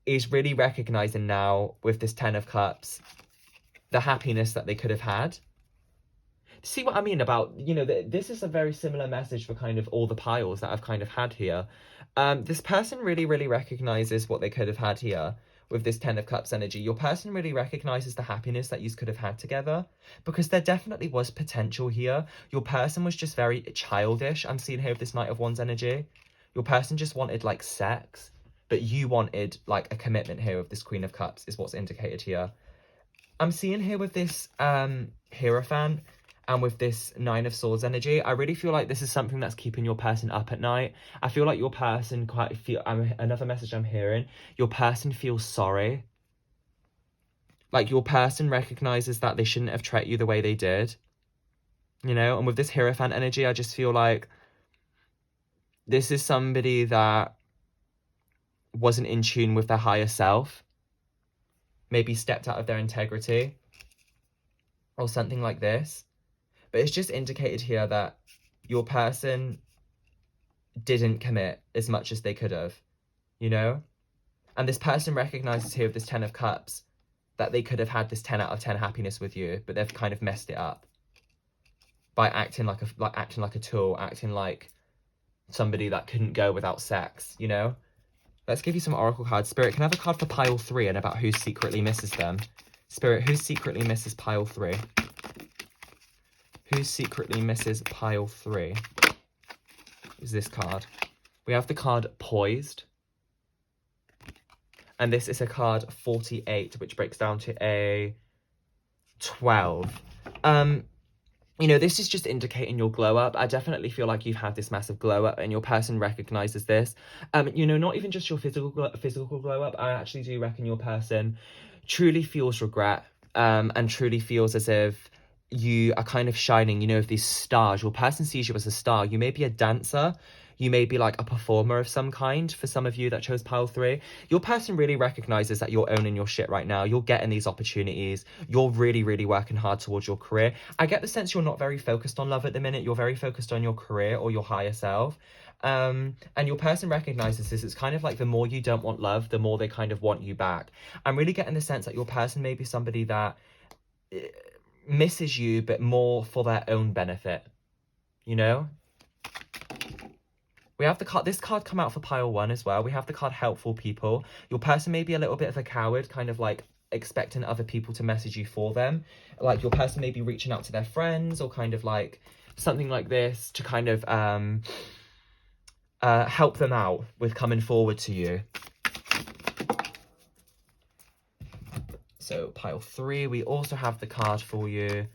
is really recognizing now with this Ten of Cups the happiness that they could have had. See what I mean about, you know, this is a very similar message for kind of all the piles that I've kind of had here. This person really, really recognizes what they could have had here with this Ten of Cups energy. Your person really recognizes the happiness that you could have had together, because there definitely was potential here. Your person was just very childish. I'm seeing here with this Knight of Wands energy. Your person just wanted like sex, but you wanted like a commitment here with this Queen of Cups is what's indicated here. I'm seeing here with this Hierophant and with this Nine of Swords energy, I really feel like this is something that's keeping your person up at night. I feel like your person another message I'm hearing, your person feels sorry. Like your person recognizes that they shouldn't have treated you the way they did. You know, and with this Hierophant energy, I just feel like this is somebody that wasn't in tune with their higher self. Maybe stepped out of their integrity or something like this. But it's just indicated here that your person didn't commit as much as they could have, you know? And this person recognizes here with this Ten of Cups that they could have had this 10 out of 10 happiness with you, but they've kind of messed it up by acting like a tool, acting like somebody that couldn't go without sex, you know? Let's give you some oracle cards. Spirit, can I have a card for pile 3 and about who secretly misses them? Spirit, who secretly misses pile 3? Who secretly misses pile 3? Is this card. We have the card Poised. And this is a card 48, which breaks down to a 12. You know, this is just indicating your glow up. I definitely feel like you've had this massive glow up and your person recognizes this. You know, not even just your physical glow up. I actually do reckon your person truly feels regret and truly feels as if you are kind of shining, you know, of these stars. Your person sees you as a star. You may be a dancer. You may be like a performer of some kind for some of you that chose pile 3. Your person really recognizes that you're owning your shit right now. You're getting these opportunities. You're really, really working hard towards your career. I get the sense you're not very focused on love at the minute. You're very focused on your career or your higher self. And your person recognizes this. It's kind of like the more you don't want love, the more they kind of want you back. I'm really getting the sense that your person may be somebody that misses you, but more for their own benefit, you know? We have the card, this card come out for pile 1 as well. We have the card Helpful People. Your person may be a little bit of a coward, kind of like expecting other people to message you for them. Like your person may be reaching out to their friends or kind of like something like this, to kind of help them out with coming forward to you. So pile 3, we also have the card for you.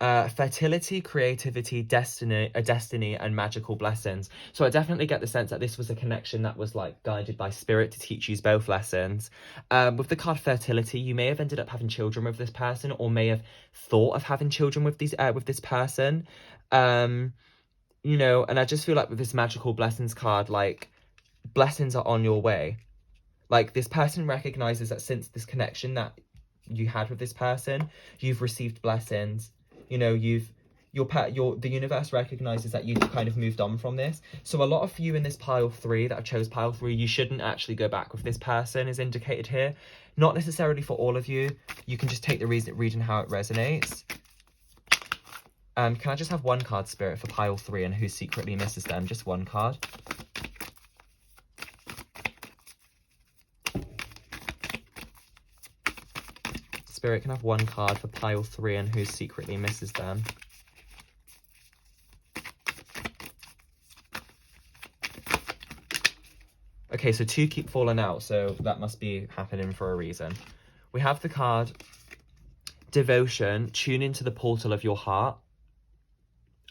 Fertility, creativity, destiny, and magical blessings. So I definitely get the sense that this was a connection that was like guided by spirit to teach you both lessons. With the card fertility, you may have ended up having children with this person, or may have thought of having children with this person. You know, and I just feel like with this magical blessings card, like, blessings are on your way. Like, this person recognizes that since this connection that you had with this person, you've received blessings. You know, the universe recognizes that you've kind of moved on from this. So a lot of you in this pile 3 that have chose pile 3, you shouldn't actually go back with this person, is indicated here. Not necessarily for all of you. You can just take the reading how it resonates. Can I just have one card, Spirit, for pile 3 and who secretly misses them? Just one card. Spirit, can I have one card for pile 3 and who secretly misses them? Okay, so 2 keep falling out, so that must be happening for a reason. We have the card Devotion, tune into the portal of your heart.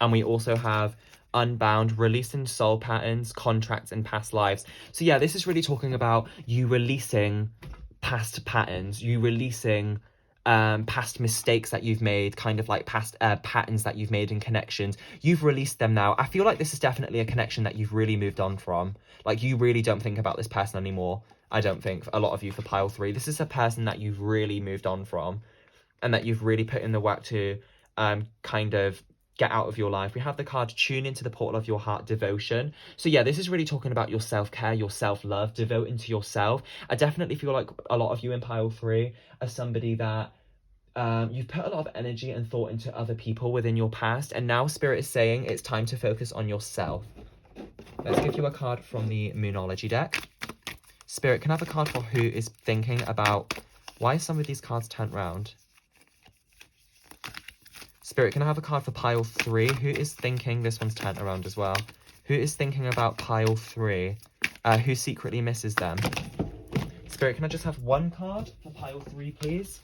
And we also have Unbound, releasing soul patterns, contracts, and past lives. So yeah, this is really talking about you releasing past patterns, you releasing past mistakes that you've made, kind of like past patterns that you've made in connections. You've released them now. I feel like this is definitely a connection that you've really moved on from. Like, you really don't think about this person anymore. I don't think, a lot of you for pile 3. This is a person that you've really moved on from, and that you've really put in the work to kind of get out of your life. We have the card Tune into the portal of your heart, Devotion. So yeah, this is really talking about your self-care, your self-love, devoting to yourself. I definitely feel like a lot of you in pile 3 are somebody that you've put a lot of energy and thought into other people within your past, and now Spirit is saying it's time to focus on yourself. Let's give you a card from the Moonology deck. Spirit, can I have a card for who is thinking about... Why is some of these cards turned round? Spirit, can I have a card for pile 3? Who is thinking... This one's turned around as well. Who is thinking about pile 3? Who secretly misses them? Spirit, can I just have one card for pile 3, please?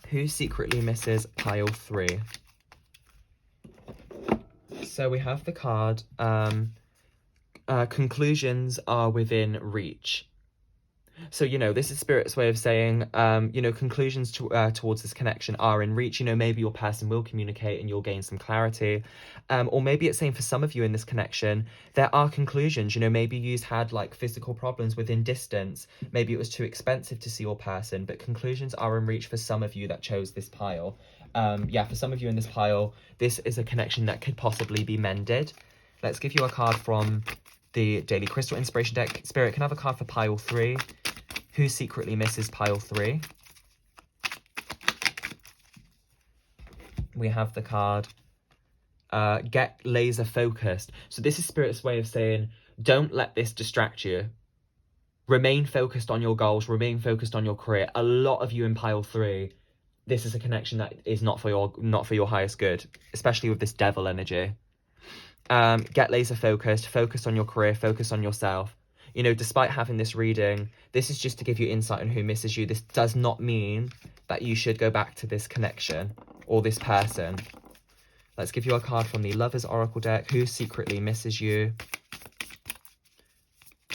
Who secretly misses pile 3? So we have the card, conclusions are within reach. So, you know, this is Spirit's way of saying, you know, conclusions towards this connection are in reach. You know, maybe your person will communicate and you'll gain some clarity. Or maybe it's saying for some of you in this connection, there are conclusions. You know, maybe you've had like physical problems within distance. Maybe it was too expensive to see your person, but conclusions are in reach for some of you that chose this pile. Yeah, for some of you in this pile, this is a connection that could possibly be mended. Let's give you a card from the Daily Crystal Inspiration deck. Spirit, can I have a card for pile 3? Who secretly misses pile 3? We have the card, get laser focused. So this is Spirit's way of saying, don't let this distract you. Remain focused on your goals, remain focused on your career. A lot of you in pile 3, this is a connection that is not for your highest good, especially with this devil energy. Get laser focused, focus on your career, focus on yourself. You know, despite having this reading, this is just to give you insight on who misses you. This does not mean that you should go back to this connection or this person. Let's give you a card from the Lover's Oracle deck. Who secretly misses you?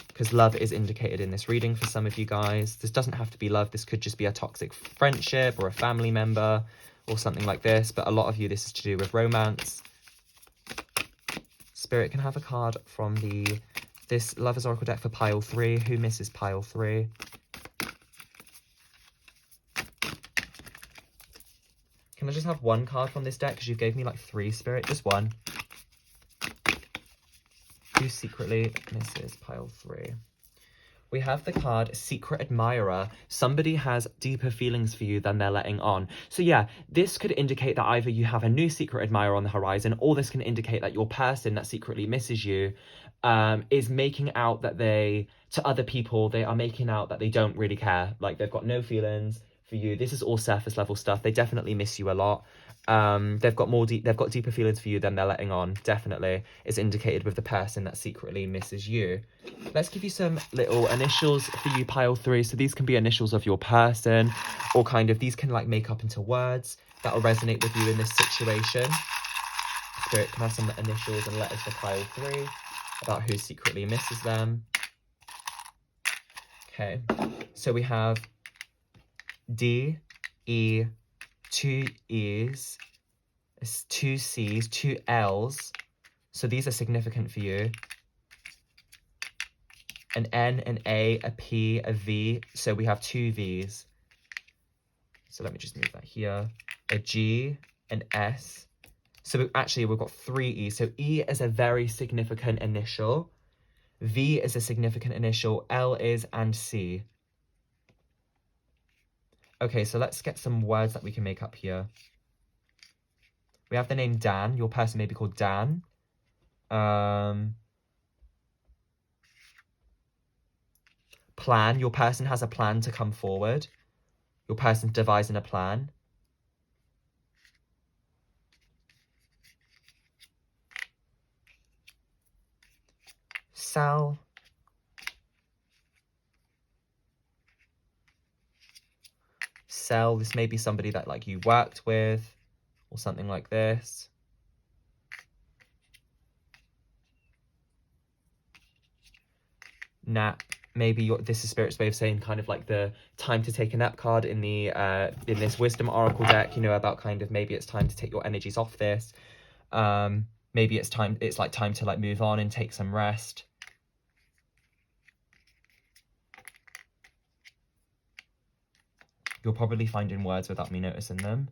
Because love is indicated in this reading for some of you guys. This doesn't have to be love. This could just be a toxic friendship or a family member or something like this. But a lot of you, this is to do with romance. Spirit, can I have a card from this Lover's Oracle deck for pile 3? Who misses pile 3? Can I just have one card from this deck? Because you gave me like 3, Spirit. Just one. Who secretly misses pile 3? We have the card Secret Admirer. Somebody has deeper feelings for you than they're letting on. So yeah, this could indicate that either you have a new secret admirer on the horizon, or this can indicate that your person that secretly misses you is making out that to other people, they are making out that they don't really care. Like, they've got no feelings for you. This is all surface level stuff. They definitely miss you a lot. They've got deeper feelings for you than they're letting on. Definitely, it's indicated with the person that secretly misses you. Let's give you some little initials for you, pile 3. So these can be initials of your person, or kind of these can like make up into words that will resonate with you in this situation. Spirit can have some initials and letters for pile 3 about who secretly misses them. Okay, so we have D, E, 2 E's, 2 C's, 2 L's. So these are significant for you. An N, an A, a P, a V. So we have 2 V's. So let me just move that here. A G, an S. So actually we've got 3 E's. So E is a very significant initial. V is a significant initial. L is, and C. Okay, so let's get some words that we can make up here. We have the name Dan. Your person may be called Dan. Plan. Your person has a plan to come forward. Your person's devising a plan. Sell. Sell. This may be somebody that like you worked with or something like this. Nap. Maybe this is Spirit's way of saying kind of like the time to take a nap card in the in this Wisdom Oracle deck, you know, about kind of maybe it's time to take your energies off this. Maybe it's like time to like move on and take some rest. You'll probably find in words without me noticing them.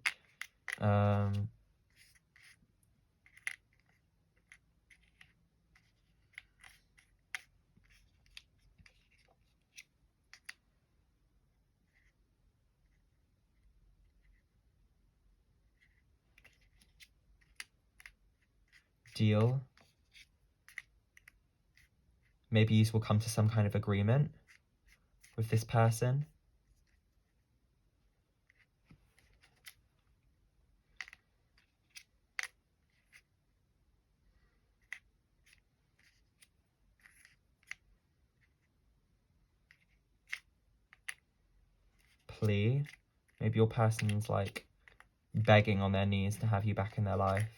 Deal. Maybe you will come to some kind of agreement with this person. Plea. Maybe your person's like begging on their knees to have you back in their life.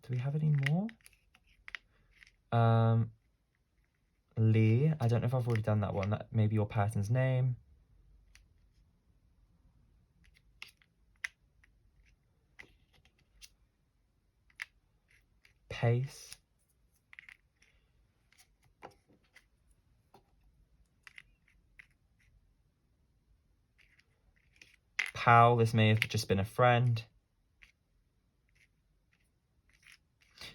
Do we have any more? Lee. I don't know if I've already done that one. That may be your person's name. Pace. Pal. This may have just been a friend.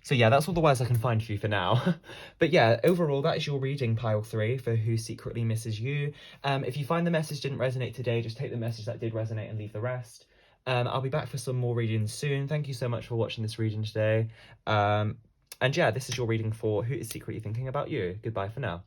So yeah, that's all the words I can find for you for now. But yeah, overall, that is your reading, pile 3, for Who Secretly Misses You. If you find the message didn't resonate today, just take the message that did resonate and leave the rest. I'll be back for some more readings soon. Thank you so much for watching this reading today. And yeah, this is your reading for Who is Secretly Thinking About You. Goodbye for now.